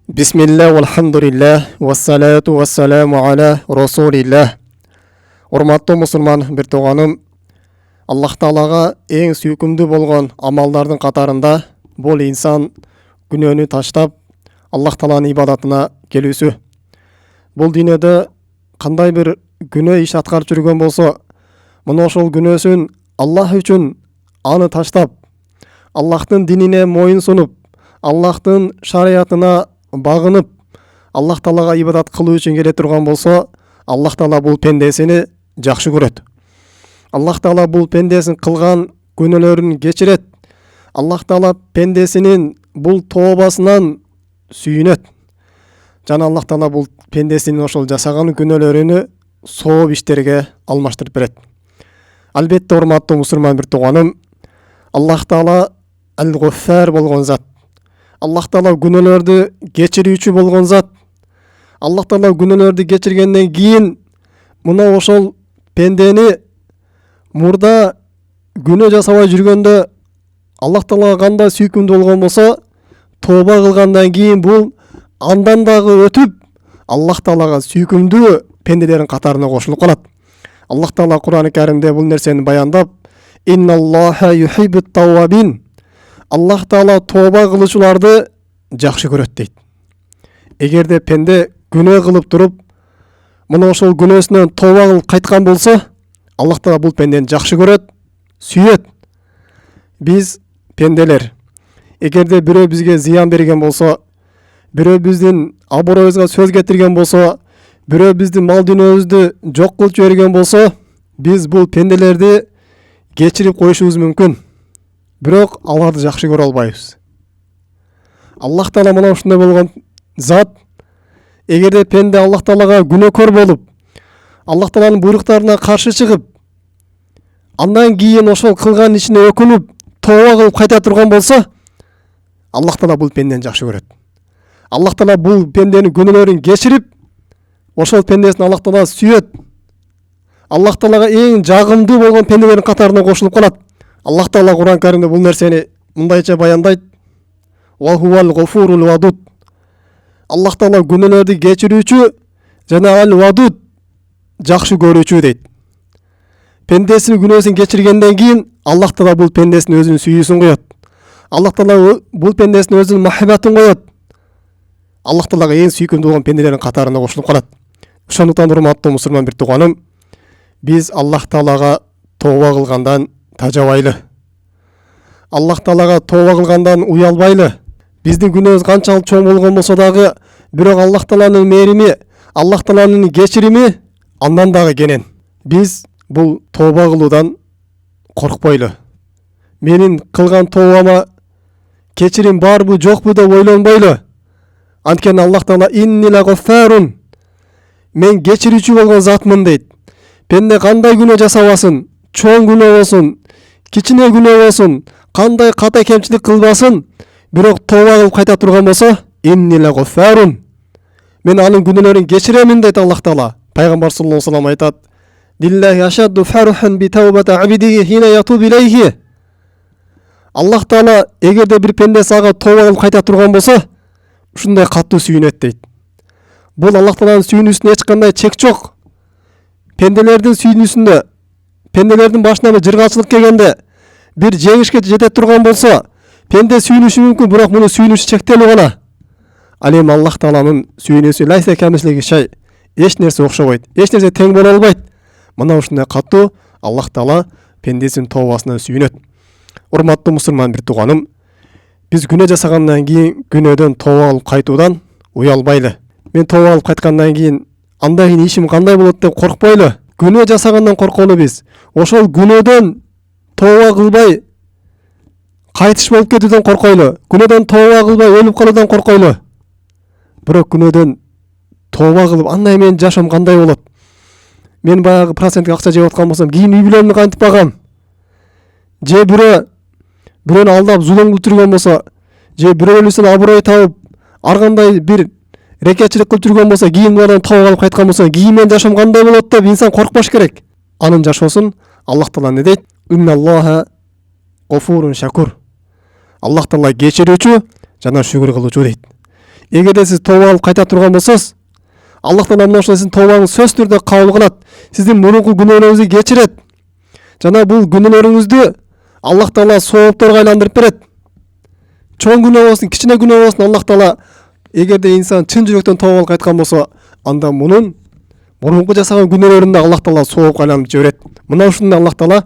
Бисмилля, валхамдулилля, вассалату вассаламу аля расулилля. Урматтуу мусулман бир тууганым, Аллах Таалага эң сүйкүмдүү болгон амалдардын катарында бул инсан күнөөнү таштап, Аллах Тааланын ибадатына келүүсү. Бул дүйнөдө кандай бир күнөө иш аткарып жүргөн болсо, мына ошол күнөөсүн Аллах үчүн аны таштап, Аллахтын динине моюн сунуп, Аллахтын шариятына багынып, Аллах Таалага ибадат кылуу үчүн келе турган болсо, Аллах Таала бул пендесини жакшы көрөт. Аллах Таала бул пендесин кылган күнөөлөрүн кечирет. Аллах Таала пендесинин бул тообасынан сүйүнөт. Жана Аллах Таала бул пендесинин ошол жасаган күнөөлөрүнү сооп иштерге алмаштырып берет. Албетте урматтуу мусулман бир тууганым, Аллах Таала Ал-Гуффар болгон зат. Аллах Таала күнөөлөрдү кечирүүчү болгон зат. Аллах Таала күнөөлөрдү кечиргенден кийин мына ошол пендени мурда күнөө жасабай жүргөндө Аллах Таалага кандай сүйкүмдүү болгон болсо, тооба кылгандан кийин бул андан дагы өтүп, Аллах Таалага сүйкүмдүү пенделердин катарына кошулуп калат. Аллах Таала Кур'ан-ы Каримде бул нерсени баяндап, «Инналлаха юхиббут тауабин». Аллах Таала тооба кылуучуларды жакшы көрөт дейт. Эгерде пенде күнөө кылып туруп, мына ошол күнөөсүнөн тооба кылып кайткан болсо, Аллах Таала бул пендени жакшы көрөт, сүйөт. Биз пенделер, эгерде бирөө бизге зыян берген болсо, бирөө биздин аброюбузга сөз кетирген болсо, бирөө биздин мал дүйнөбүздү жок кылып жиберген болсо, биз бул пенделерди кечирип коюшубуз мүмкүн. Бирок аларды жакшы көрө албайбыз. Аллах Таала мына ушундай болгон зат. Эгерде пенде Аллах Таалага күнөөкөр болуп, Аллах Тааланын буйруктарына каршы чыгып, андан кийин ошол кылган ишине өкүнүп, тооба кылып кайта турган болсо, Аллах Таала бул пендени жакшы көрөт. Аллах Таала бул пенденин күнөөлөрүн кечирип, ошол пендесин Аллах Таала сүйөт. Аллах Таалага эң жагымдуу болгон пенделердин катарына кошулуп калат. Аллах Таала Кур'ан Каримде бул нерсени мындайча баяндайт. Ва хувал гуфурул вадуд. Аллах Таала күнөөлөрдү кечирүүчү жана ал-вадуд, жакшы көрүүчү дейт. Пендесинин күнөөсүн кечиргенден кийин Аллах Таала бул пендесинин өзүнүн сүйүүсүн коет. Аллах Таала бул пендесинин өзүнүн махаббатын коет. Аллах Таалага эң сүйкүмдүү болгон пенделердин катарына кошулуп калат. Ошондуктан урматтуу мусулман бир тууганым, биз Аллах Таалага тооба кылгандан тажабайлы. Аллах Таалага тооба кылгандан уялбайлы. Биздин күнөөбүз канчалык чоң болгон болсо дагы, бирок Аллах Тааланын мээрими, Аллах Тааланын кечирими андан дагы кенен. Биз бул тооба кылуудан коркпойлу. Менин кылган тообама кечирим барбы жокпу деп ойлонбойлу. Анткени Аллах Таала инни лагуффарун, мен кечирүүчү болгон затмын дейт. Пенде кандай күнөө жасабасын, чоң күнөө болсун, кичине күнөө болсун, кандай ката кемчилик кылбасын, бирок тооба кылып кайта турган болсо, инни лагуффарун, мен анын күнөөлөрүн кечиремин дейт Аллах Таала. Пайгамбар саллаллаху алейхи ва саллям айтат: "Лиллахи ашадду фархан би таубати абдиhi хина ятуб илейхи". Аллах Таала эгерде бир пендеси ага тооба кылып кайта турган болсо, ушундай катуу сүйүнөт дейт. Бул Аллах Тааланын сүйүнүүсүнө эч кандай чек жок. Пенделердин сүйүнүүсүндө, пенделердин башына бир жыргалчылык келгенде, бир жеңишке жете турган болсо, пенде сүйүнүшү мүмкүн, бирок муну сүйүнүшү чектелүү гана. Ал эми Аллах Тааланын сүйүнүүсү лайса камислиги шай, эч нерсе окшобойт, эч нерсе тең боло албайт. Мына ушундай катуу Аллах Таала пендесинин тообасына сүйүнөт. Урматтуу мусулман бир тууганым, биз күнөө жасагандан кийин күнөөдөн тооба кылып кайтуудан уялбайлы. Мен тооба кылып кайткандан кийин андай кийин ишим кандай болот деп коркпойлу. Күнөө жасагандан корколу биз. Ошол күнөөдөн тооба кылбай кайтыш болуп кетүүдөн коркойлу. Күнөөдөн тооба кылбай өлүп калуудан коркойлу. Бирок күнөөдөн тооба кылып, андай менин жашоом кандай болот? Мен баягы процентке акча жеп аткан болсом, кийин үй бүлөмдү кантип багам? Же бирөөнү алдап зулум кылып жүргөн болсо, же бирөөлүсүн аброй табып, ар кандай бир рекетчилик кылып жүргөн болсо, кийин булардан тооба кылып кайткан болсо, кийин менин жашоом кандай болот деп инсан коркпош керек. Анын жашоосун Аллах Таала не дейт? Инналлаха гуфурун шакур. Аллах Таала кечирүүчү жана шүгүр кылуучу дейт. Эгерде сиз тооба кылып кайта турган болсоңуз, Аллах Таала мына ошол сиздин тообаңызды сөзсүз түрдө кабыл кылат, сиздин мурунку күнөөлөрүңүздү кечирет. Жана бул күнөөлөрүңүздү Аллах Таала соопторго айландырып берет. Чоң күнөө болсун, кичине күнөө болсун, Аллах Таала эгерде инсан чын жүрөктөн тооба кылып кайткан болсо, анда мунун мурунку жасаган күнөөлөрүн да Аллах Таала соопко айландырып жиберет. Мына ушундай Аллах Таала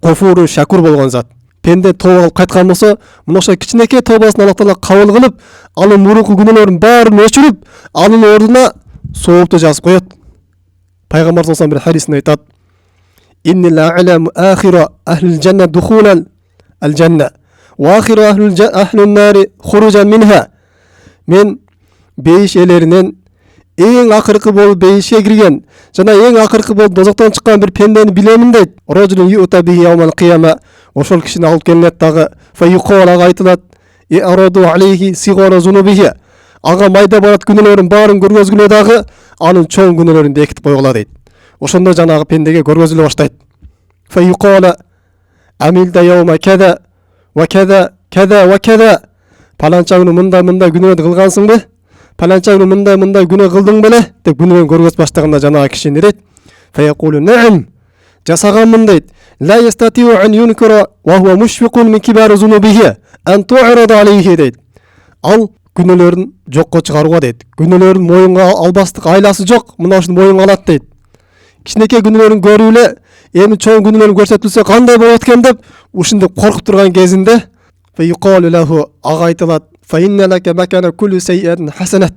Гофуру Шакур болгон зат. Пенде тооба кылып кайткан болсо, мына ошол кичинекей тообасын Аллах Таала кабыл кылып, анын мурунку күнөөлөрүн баарын өчүрүп, анын ордуна соопту жазып коет. Пайгамбар саллаллаху алейхи ва саллям бир хадисинде айтат: "Инни ла а'ламу ахира ахлил жанна духулан аль-жанна ва ахиру ахлун нари хуружан минха." Мен бейиш элеринен эң акыркы болуп бейишке кирген жана эң акыркы болуп дозоктон чыккан бир пендени билемин дейт. Рожулун юта бихи яумал кияма. Ошол кишини алып келинет дагы. Файюқала айтылат: "И'раду алейхи сигара зунубихи." Ага майда барат күнөөлөрүн баарын көргөзгүлө дагы анын чоң күнөөлөрүн бекитип койгула дейт. Ошондо жанагы пендеге көргөзүлө баштайт. Файюқала амилда яума када ва када када ва када. Паланча күнү мындай күнөө кылгансыңбы? Паланча күнү мындай күнөө кылдың беле? Деп күнөөнү көргөзүп баштаганда жанагы киши не дейт? Фаяқулу на'ам. Жасаганмын дейт. Ла ястатиу ан юнкира ва хува мушфиқун мин кибари зунубихи ан ту'рада алейхи дейт. Ал күнөөлөрүн жокко чыгарууга дейт. Күнөөлөрүн моюнга албастык айласы жок, мына ушуну моюнга алат дейт. Кичинекей күнөөлөрүн көрүп эле эми чоң күнөөлөрүн көрсөтүлсө кандай болот экен деп ушинтип коркуп турган кезинде файюқалу лаху ага айтылат: "Фаинна лака макана куллу саййатин хасанат."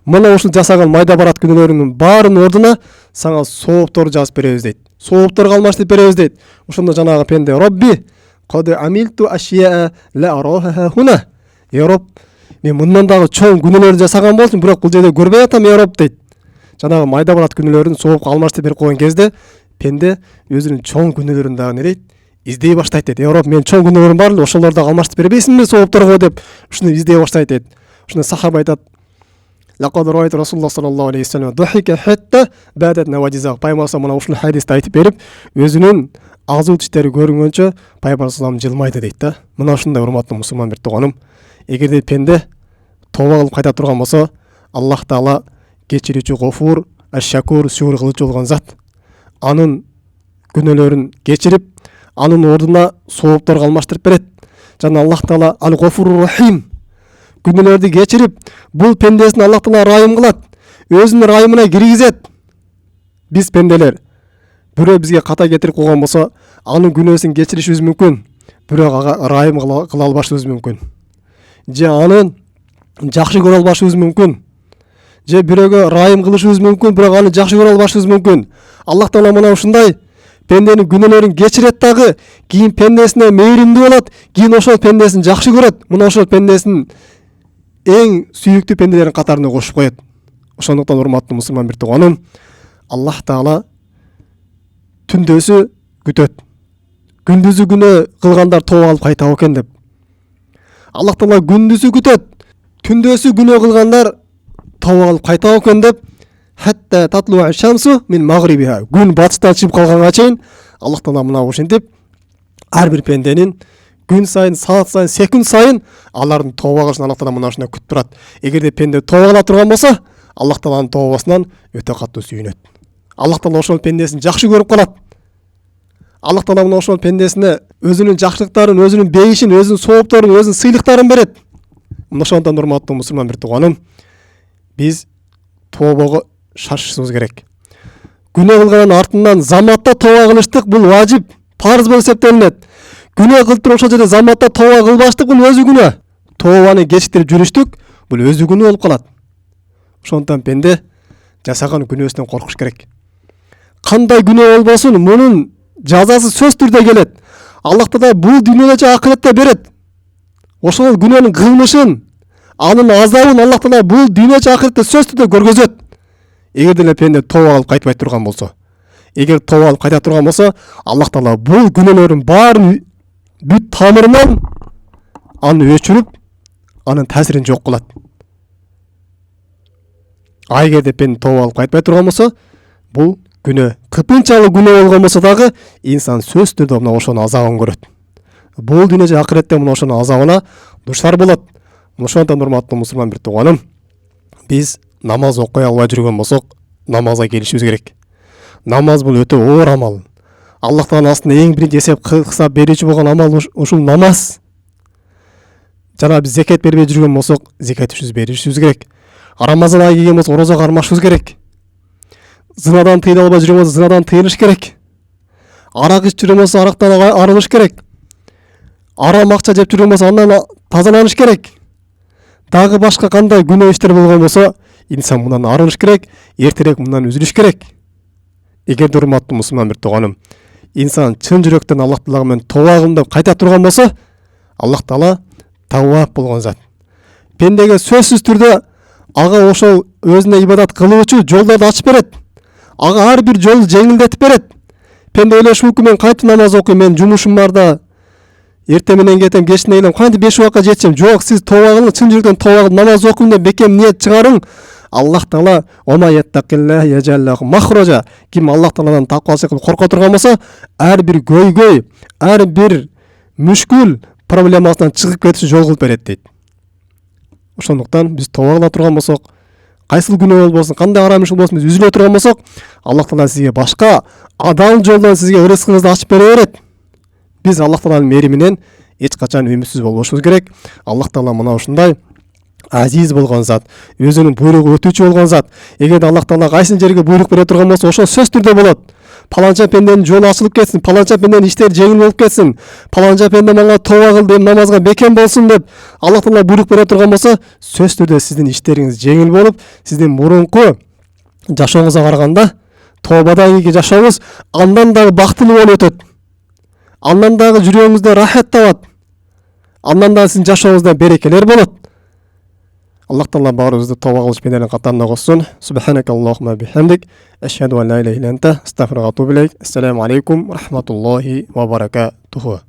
Мына ушул жасаган майда барат күнөөлөрүнүн баарын ордуна сага сооптор жазып беребиз дейт. Соопторго алмаштырып беребиз дейт. Ошондо жанагы пенде: "Робби, кад амилту ашьяа ла араха хуна." Роб, мен мындан дагы чоң күнөөлөр жасаган болчумун, бирок бул жерде көрбөй атам, Роб дейт. Жанагы майда барат күнөөлөрүн соопко алмаштырып берип койгон кезде пенде өзүнүн чоң күнөөлөрүн дагы не дейт? Издей баштайт дейт. Роб, мен чоң күнөөлөрүм бар эле, ошолорду алмаштырып бербейсиңби соопторго деп ушуну издей баштайт дейт. Ушуну сахаба айтат: "Лакад раайт Расулуллах саллаллаху алейхи ва саллям духика хатта бадат наважиза." Пайгамбар мына ушул хадисти айтып берип, өзүнүн агзуу тиштери көрүнгөнчө Пайгамбар саллаллаху жылмайды дейт да. Мына ушундай урматтуу мусулман бир тууганым, эгерде пенде тооба кылып кайта турган болсо, Аллах Таала кечирүүчү Гофур, Аш-Шакур, шүгүр кылуучу болгон зат. Анын күнөөлөрүн кечирип, анын ордуна соопторго алмаштырып берет. Жана Аллах Таала Ал-Гофурур Рахим, күнөөлөрдү кечирип, бул пендесин Аллах Таала райым кылат, өзүнүн райымына киргизет. Биз пенделер бирөө бизге ката кетирип койгон болсо, анын күнөөсүн кечиришибиз мүмкүн, бирок ага райым кыла албашыбыз мүмкүн. Же анын жакшы көрө албашыбыз мүмкүн. Же бирөөгө райым кылышыбыз мүмкүн, бирок аны жакшы көрө албашыбыз мүмкүн. Аллах Таала мына ушундай пенденин күнөөлөрүн кечирет дагы, кийин пендесине мейримдүү болот, кийин ошол пендесин жакшы көрөт. Мына ошол пендесин эң сүйүктүү пенделердин катарына кошуп коет. Ошондуктан урматтуу мусулман бир тууганым, Аллах Таала түндөсү күтөт. Күндүзү күнөө кылгандар тооба кылып кайтабы экен деп. Аллах Таала күндүзү күтөт. Түндөсү күнөө кылгандар тооба кылып кайтабы экен деп, хатта татлу шамсу мин магрибиха. Күн батыштан чыгып калганга чейин Аллах Таала мына ушинтип ар бир пенденин күн сайын, саат сайын, секунд сайын алардын тооба кылышын Аллах Таала мына ушундай күтүп турат. Эгерде пенде тооба кыла турган болсо, Аллах Тааланын тообасынан өтө катуу сүйүнөт. Аллах Таала ошол пендесин жакшы көрүп калат. Аллах Таала мына ошол пендесине өзүнүн жакшылыктарын, өзүнүн бейишин, өзүнүн соопторун, өзүнүн сыйлыктарын берет. Мына ошондон урматтуу мусулман бир тууганым, биз тообого шашышыбыз керек. Күнөө кылганын артынан заматта тооба кылыштык бул важип, парыз болуп эсептелинет. Күнөө кылып туруп ошол жерде заматта тооба кылбаштык бул өзү күнөө. Тообаны кечиктирип жүрүштүк бул өзү күнөө болуп калат. Ошондон пенде жасаган күнөөсүнөн коркуш керек. Кандай күнөө болбосун, мунун жазасы сөз түрдө келет. Аллах Таала бул дүйнөдө же акыретте берет. Ошол күнөөнүн кылмышын, анын азабын Аллах Таала бул дүйнө же акыретте сөз түрдө көргөзөт. Эгерде эле пенде тооба кылып кайтпай турган болсо, эгер тооба кылып кайта турган болсо, Аллах Таала бул күнөөлөрүн баарын бүт тамырынан аны өчүрүп, анын таасирин жок кылат. Эгерде пенде тооба кылып кайтпай турган болсо, бул күнөө кыпынчалык күнөө болгон болсо дагы инсан сөз түрдө мына ошонун азабын көрөт. Бул дүйнө же акыретте мына ошонун азабына душар болот. Ошондон урматтуу мусулман бир тууганым, биз намаз окуй албай жүргөн болсок, намазга келишибиз керек. Намаз бул өтө оор амал. Аллах Тааланын астында эң биринчи эсеп кылса берүүчү болгон амал ушул намаз. Жана биз зекет бербей жүргөн болсок, зекетибизди беришибиз керек. Рамазан айы келген болсо, орозо кармашыбыз керек. Зынадан тыйыла албай жүргөн болсо, зынадан тыйылыш керек. Арак ичип жүргөн болсо, арактан арылыш керек. Арам акча жеп жүргөн болсо, андан тазаланыш керек. Дагы башка кандай күнөө иштер болгон болсо, инсан мындан арылыш керек, эртерээк мындан үзүлүш керек. Эгерде урматтуу мусулман бир тууганым, инсан чын жүрөктөн Аллах Таала менен тооба кылдым деп кайта турган болсо, Аллах Таала тавваб болгон зат. Пендеге сөзсүз түрдө ага ошол өзүнө ибадат кылуучу жолдорду ачып берет. Ага ар бир жолду жеңилдетип берет. Пенде ойлошу мүмкүн, мен кантип намаз окуйм, мен жумушум бар да, эртең менен кетем, кечинен келем, кантип 5 убакка жетишем. Жок, сиз тооба кылың, чын жүрөктөн тооба кылып намаз окуйм деп бекем ниет чыгарың. Аллах Таала ома яттакиллах яжаллаху махрожа. Ким Аллах Тааладан таквачылык кылып корко турган болсо, ар бир көйгөй, ар бир мүшкүл проблемасынан чыгып кетиши жол кылып берет дейт. Ошондуктан биз тооба кыла турган болсок, кайсыл күнөө болбосун, кандай арам иш болбосун, биз үзүлө турган болсок, Аллах Таала сизге башка адал жолдон сизге рызкыңызды ачып бере берет. Биз Аллах Тааланын мээриминен эч качан үмүтсүз болбошубуз керек. Аллах Таала мына ушундай азиз болгон зат, өзүнүн буйругу өтүүчү болгон зат. Эгерде Аллах Таала кайсы жерге буйрук бере турган болсо, ошо сөз түрдө болот. Паланча пенденин жолу ачылып кетсин, паланча пенденин иштери жеңил болуп кетсин, паланча пенде мага тооба кыл деп, намазга бекем болсун деп Аллах Таала буйрук бере турган болсо, сөз түрдө сиздин иштериңиз жеңил болуп, сиздин мурунку жашооңузга караганда тообадан кийинки жашооңуз андан дагы бактылуу болуп өтөт. Андан дагы жүрөгүңүздө рахат табат. Андан дагы сиздин жашооңузда берекелер болот. Аллах Таала баарыбызды тооба кылыш пенделердин катарына косsun. Субханакаллахумма бихамдик, ашхаду ан ла иляха илля анта, астагфирука ва атубу илейк. Ассаламу алейкум ва рахматуллахи ва баракатуху.